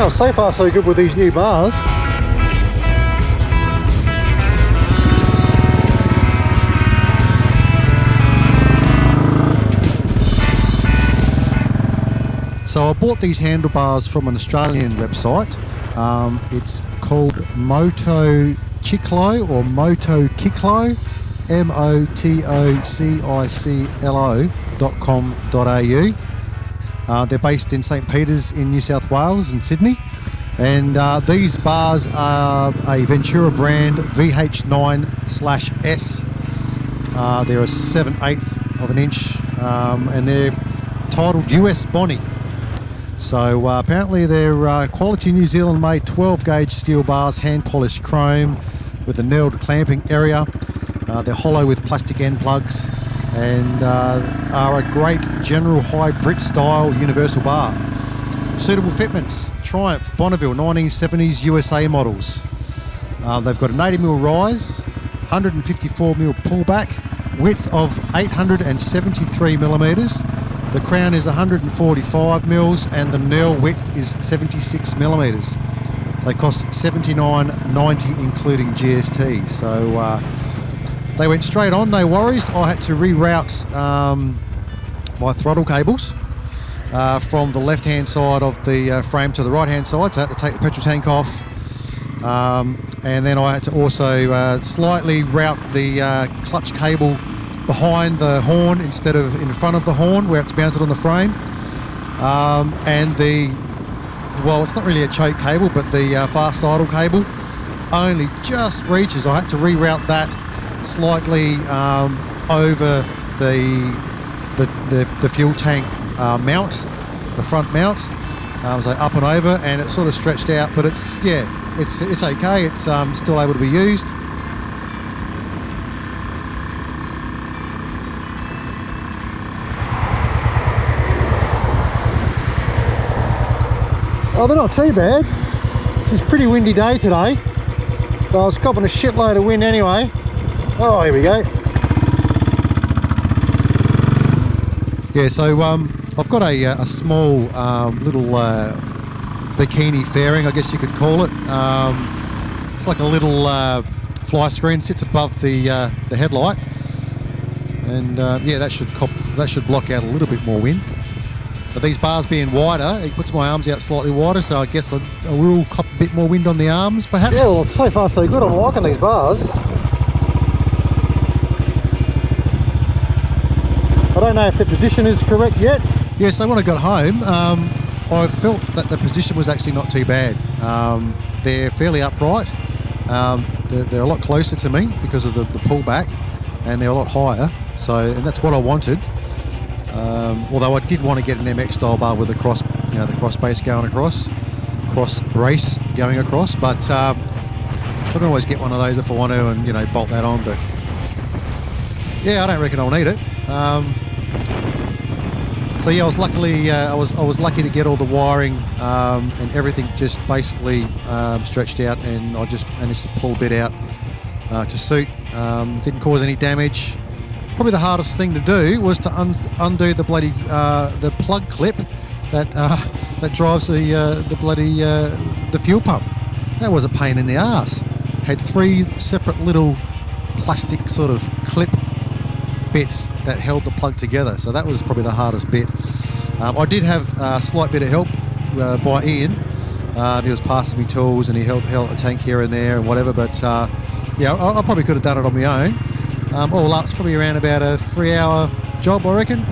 Well, so far so good with these new bars. So I bought these handlebars from an Australian website. It's called Moto Ciclo or Moto Ciclo, motociclo.com.au. They're based in St Peters in New South Wales and Sydney. And these bars are a Ventura brand VH9/S. They're a 7/8 of an inch, and they're titled US Bonnie. So apparently they're quality New Zealand made 12 gauge steel bars, hand polished chrome with a knurled clamping area. They're hollow with plastic end plugs and are a great general high Brit style universal bar. Suitable fitments: Triumph, Bonneville 1970s USA models. They've got an 80mm rise, 154mm pullback, width of 873mm. The crown is 145mm and the knurl width is 76mm. They cost $79.90 including GST. So they went straight on, no worries. I had to reroute my throttle cables from the left hand side of the frame to the right hand side. So I had to take the petrol tank off. And then I had to also slightly route the clutch cable behind the horn instead of in front of the horn where it's mounted on the frame. And well, it's not really a choke cable, but the fast idle cable only just reaches. I had to reroute that slightly over the fuel tank mount, the front mount. So up and over, and it sort of stretched out, but it's okay. It's still able to be used. Oh, they're not too bad. It's a pretty windy day today, so I was copping a shitload of wind anyway. Oh, here we go. Yeah, so I've got a small little bikini fairing, I guess you could call it. It's like a little fly screen, sits above the headlight, and yeah, that should block out a little bit more wind. But these bars being wider, it puts my arms out slightly wider, so I guess I will cop a bit more wind on the arms, perhaps. Yeah, well, so far so good. I'm liking these bars. I don't know if the position is correct yet. Yeah, so when I got home, I felt that the position was actually not too bad. They're fairly upright. They're a lot closer to me because of the pullback, and they're a lot higher. So, and that's what I wanted. Although I did want to get an MX style bar with the cross base going across, cross brace going across. But I can always get one of those if I want to, and bolt that on. But yeah, I don't reckon I'll need it. So yeah, I was lucky to get all the wiring and everything just basically stretched out, and I just managed to pull a bit out to suit. Didn't cause any damage. Probably the hardest thing to do was to undo the bloody the plug clip that drives the fuel pump. That was a pain in the ass. Had 3 separate little plastic sort of clip bits that held the plug together, so that was probably the hardest bit. I did have a slight bit of help by Ian. He was passing me tools and he held a tank here and there and whatever, but yeah, I probably could have done it on my own. All up, it's probably around about a 3-hour job, I reckon.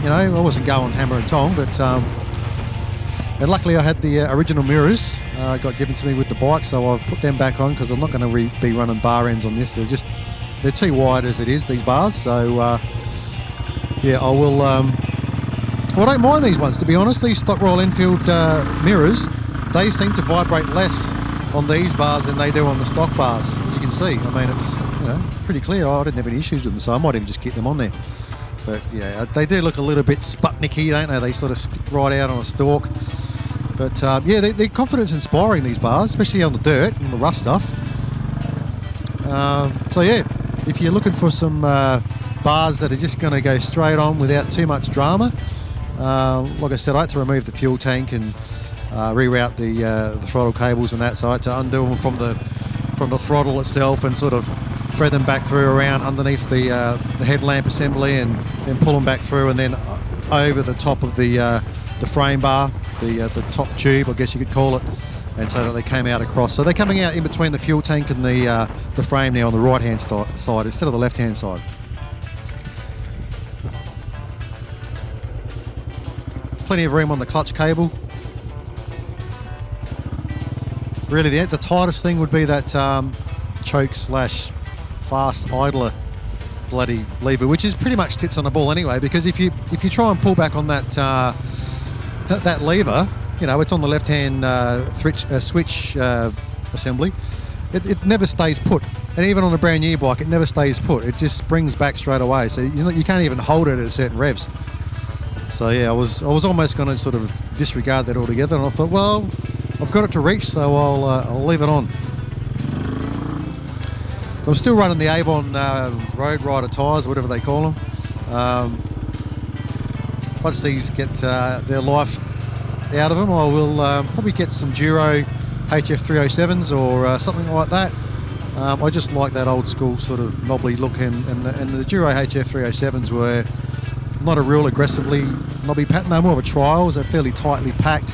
I wasn't going hammer and tong, but and luckily I had the original mirrors got given to me with the bike, so I've put them back on because I'm not going to be running bar ends on this. They're too wide as it is, these bars, so yeah, I will. Well, I don't mind these ones, to be honest. These stock Royal Enfield mirrors, they seem to vibrate less on these bars than they do on the stock bars, as you can see. I mean, it's pretty clear. I didn't have any issues with them, so I might even just keep them on there. But yeah, they do look a little bit Sputnik-y, don't they? They sort of stick right out on a stalk. But yeah, they're confidence inspiring, these bars, especially on the dirt and the rough stuff. So yeah, if you're looking for some bars that are just going to go straight on without too much drama, like I said, I had to remove the fuel tank and reroute the throttle cables and that, so I had to undo them from the throttle itself and sort of thread them back through around underneath the headlamp assembly, and then pull them back through, and then over the top of the frame bar, the top tube, I guess you could call it, and so that they came out across. So they're coming out in between the fuel tank and the frame now on the right hand side instead of the left hand side. Plenty of room on the clutch cable. Really, the tightest thing would be that choke / fast idler bloody lever, which is pretty much tits on the ball anyway. Because if you try and pull back on that that lever, you know, it's on the left hand switch assembly. It never stays put, and even on a brand new bike, it never stays put. It just springs back straight away. So you can't even hold it at certain revs. So yeah, I was almost going to sort of disregard that altogether, and I thought, well, I've got it to reach, so I'll leave it on. So I'm still running the Avon Road Rider tyres, whatever they call them. Once these get their life out of them, I will probably get some Duro HF307s or something like that. I just like that old school sort of knobbly look, and the Duro HF307s were not a real aggressively knobby pattern. They're more of a trials. They're fairly tightly packed,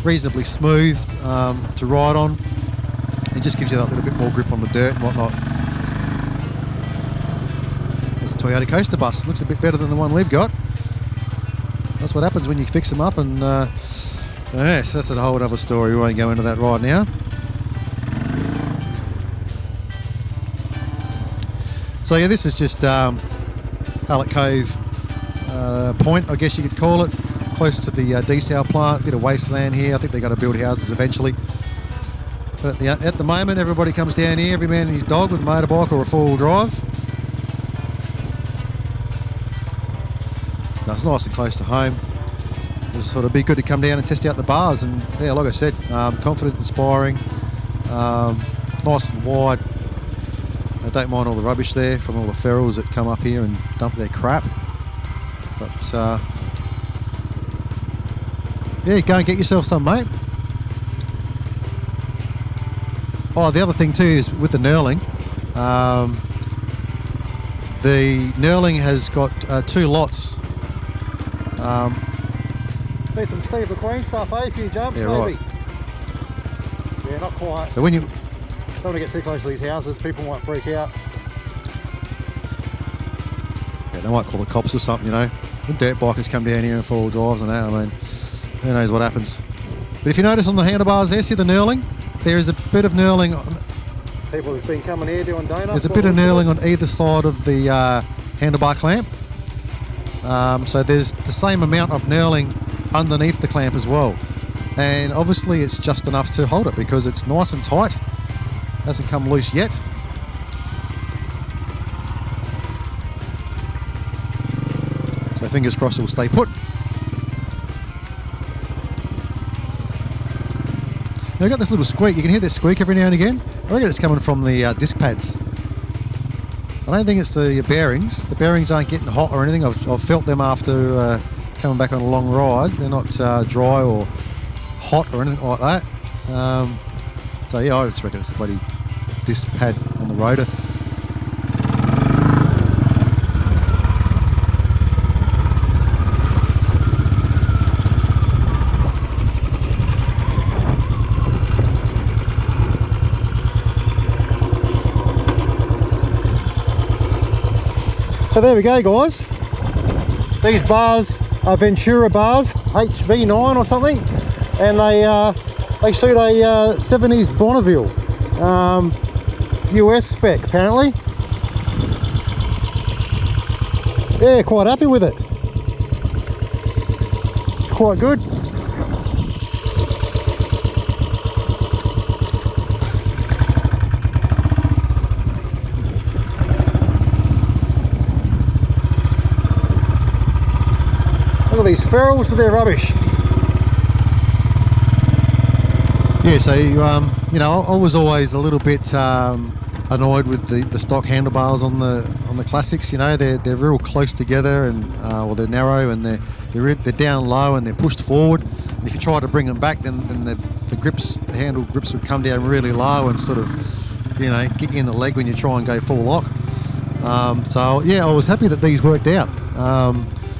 reasonably smooth to ride on. It just gives you that little bit more grip on the dirt and whatnot. There's a Toyota Coaster bus. Looks a bit better than the one we've got. That's what happens when you fix them up, and yes, that's a whole other story. We won't go into that right now. So yeah, this is just Hallett Cove Point, I guess you could call it, close to the desal plant. Bit of wasteland here. I think they're going to build houses eventually. But at the moment, everybody comes down here, every man and his dog, with a motorbike or a four-wheel drive. No, it's nice and close to home. It's sort of be good to come down and test out the bars, and yeah, like I said, confident, inspiring, nice and wide. I don't mind all the rubbish there from all the ferals that come up here and dump their crap. But yeah, go and get yourself some, mate. Oh, the other thing too is with the knurling. The knurling has got 2 lots. Need some Steve McQueen stuff, eh? A few jumps, yeah, maybe. Right. Yeah, not quite. So when you don't want to get too close to these houses, people might freak out. Yeah, they might call the cops or something, you know. The dirt bikers come down here and four-wheel drives and that. I mean, who knows what happens. But if you notice on the handlebars there, see the knurling? There is a bit of knurling on. People who've been coming here doing donuts. There's a bit of knurling on either side of the handlebar clamp. So there's the same amount of knurling underneath the clamp as well. And obviously it's just enough to hold it because it's nice and tight. Hasn't come loose yet. So fingers crossed it will stay put. Now I've got this little squeak. You can hear this squeak every now and again. I reckon it's coming from the disc pads. I don't think it's the bearings. The bearings aren't getting hot or anything. I've felt them after coming back on a long ride. They're not dry or hot or anything like that. So yeah, I just reckon it's a bloody disc pad on the rotor. So there we go, guys. These bars are Ventura bars, HV9 or something, and they suit a 70s Bonneville US spec apparently. Yeah, quite happy with it. It's quite good. Look at these ferrules, they're rubbish. Yeah, so you know, I was always a little bit annoyed with the stock handlebars on the classics. You know, they're real close together, and well, they're narrow and they're down low and they're pushed forward. And if you try to bring them back, then the grips, the handle grips would come down really low and sort of, you know, get you in the leg when you try and go full lock. So yeah, I was happy that these worked out.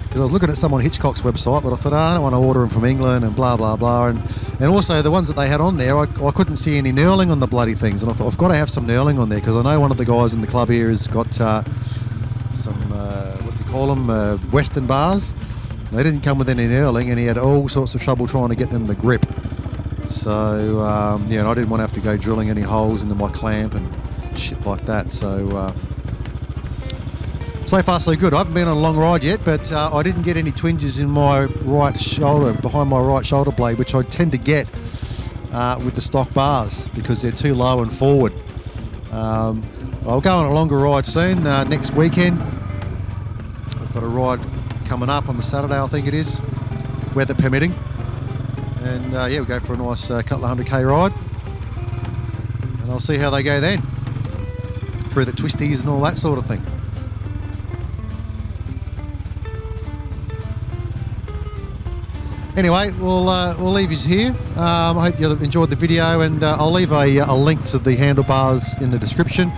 Because I was looking at some on Hitchcock's website, but I thought, I don't want to order them from England and blah, blah, blah. And also the ones that they had on there, I couldn't see any knurling on the bloody things. And I thought, I've got to have some knurling on there, because I know one of the guys in the club here has got some, what do you call them, Western bars. They didn't come with any knurling, and he had all sorts of trouble trying to get them to grip. So, yeah, and I didn't want to have to go drilling any holes into my clamp and shit like that. So far so good. I haven't been on a long ride yet, but I didn't get any twinges in my right shoulder, behind my right shoulder blade, which I tend to get with the stock bars because they're too low and forward. I'll go on a longer ride soon, next weekend. I've got a ride coming up on the Saturday, I think it is, weather permitting. And yeah, we'll go for a nice couple of 100k ride. And I'll see how they go then, through the twisties and all that sort of thing. Anyway, we'll leave you here. I hope you enjoyed the video, and I'll leave a link to the handlebars in the description.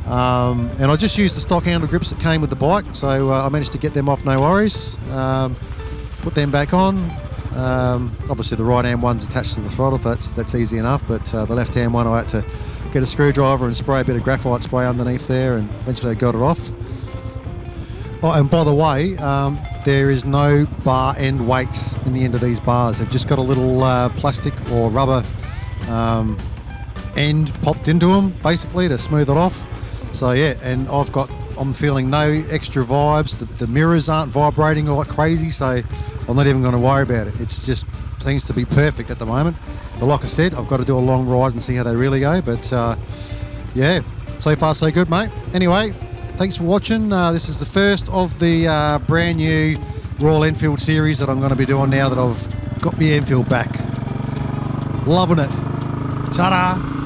And I just used the stock handle grips that came with the bike, so I managed to get them off, no worries. Put them back on. Obviously the right hand one's attached to the throttle, so that's easy enough, but the left hand one I had to get a screwdriver and spray a bit of graphite spray underneath there, and eventually I got it off. Oh, and by the way, there is no bar end weights in the end of these bars. They've just got a little plastic or rubber end popped into them, basically, to smooth it off. So yeah, and I'm feeling no extra vibes. The mirrors aren't vibrating like crazy, so I'm not even going to worry about it. It's just seems to be perfect at the moment. But like I said, I've got to do a long ride and see how they really go. But yeah, so far so good, mate. Anyway, thanks for watching. This is the first of the brand new Royal Enfield series that I'm going to be doing now that I've got my Enfield back. Loving it. Ta-da!